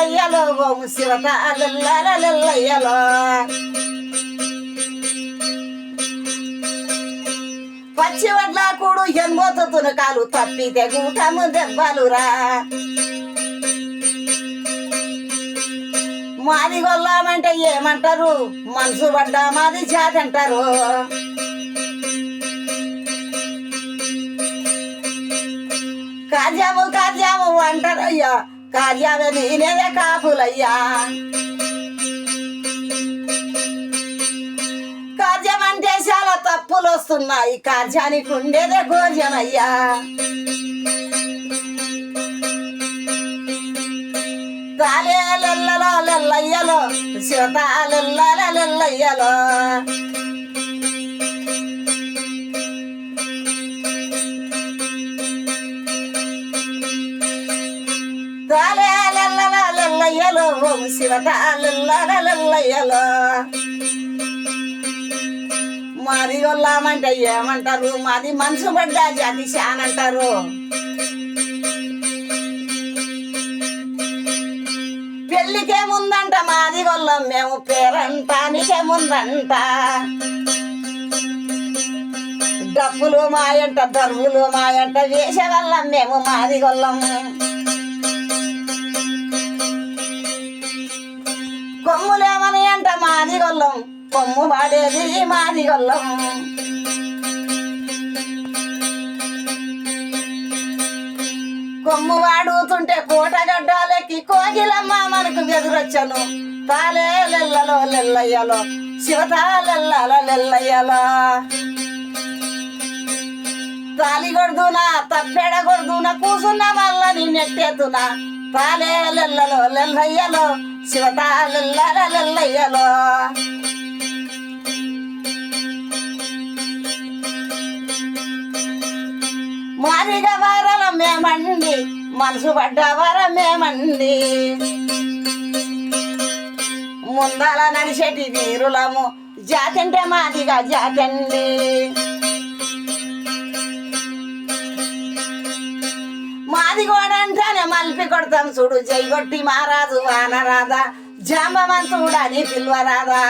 లెల్లయ్యలో ఓం శివత లెల్లయ్యలో పచ్చి వడ్ల కూడు ఎన్బోతు తునకాలు తప్పితే గూటము దెబ్బలురా మాది గొల్లామంటే ఏమంటారు మనసు పడ్డా మాది జాతి అంటారు కార్యాము అంటారయ్యా కార్యావే నేనేదే కాపులయ్యా కార్యం అంటే చాలా తప్పులు వస్తున్నాయి కార్యానికి ఉండేదే గోర్యమయ్యా తాలే లెల్లలో లెల్లయ్యలో శివత లెల్లయ్యలో తాలే లెల్లలో లెల్లయ్యలో ఓం శివత లెల్లయ్యలో మాది గొల్లామంటే ఏమంటారు మాది మనసు పడ్డా జాతి శానంటారు పెళ్ళికే ముందంట మాది గొల్లం మేము పేరంటానికే ముందంట డప్పులు మాయంట దర్వులు మాయంట వేసే వల్లం మేము మాది గొల్లం కొమ్ములేమని అంట మాది గొల్లం కొమ్ము వాడేది మాది గొల్లం కొమ్ము వాడుతుంటే కోటగడ్డాలెక్కి కోగిలమ్మ మనకు ఎదురొచ్చను తాలే లెల్లలో లెల్లయ్యలో శివతా లెల్లయ్యలో తాలి కొడుతున్నా తప్పెడ కొడుతున్నా కూసున్న వాళ్ళని నెట్టేతున్నా తాలే లెల్లలో లెల్లయ్యలో శివతా లెల్లయ్యలో మాదిగా వారం మేమండి మనసు పడ్డ వారం మేమండి ముందాల నడిచేటి వీరులము జాతి అంటే మాదిగా జాతి అండి మాది కూడా అంటేనే మలిపి కొడతాం చూడు జైగొట్టి మారాదు వానరాదా జాంబవంతుడని పిలువరాదా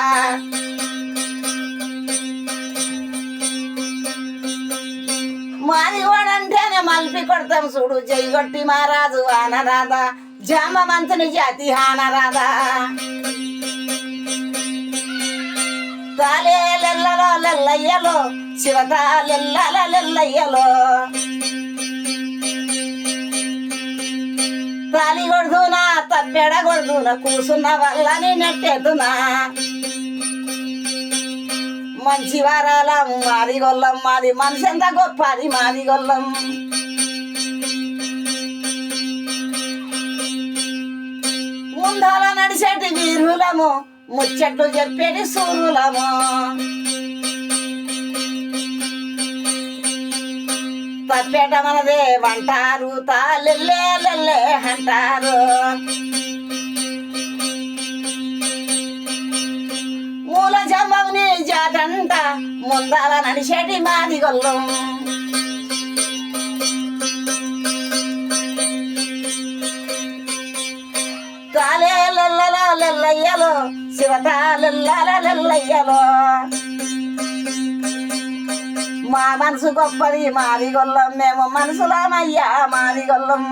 మాది కూడా అంటేనే మలిపి కొడతాం చూడు జైగొట్టి మారాదు వానరాదా జాంబవంతుని జాతి హానరాదా తాలే లెల్లలో లెల్లయ్యలో శివత లెల్లయ్యలో తాలి కొడుతున్నా తప్పెడ కొడుతున్నా కూసున్న వాళ్ళని నెట్టేతున్నా మంచి వారాల మాది గొల్లం మాది మనిషి ఎంత గొప్పది మాది గొల్లం ముందాల నడిచేటి వీరులము ముచ్చట్లు చెప్పేటి సూరులము తప్పేట మనదే వంటారు తాలెల్లే అంటారు మూల జంబవుని జాతంట ముందాల నడిచేటి మాది గొల్లం తాలే లెల్లలో లెల్లయ్యలో శివత లెల్లయ్యలో మా మనసు గొప్పది మాది గొల్లం మేము మనసులోనయ్యా మాది గొల్లం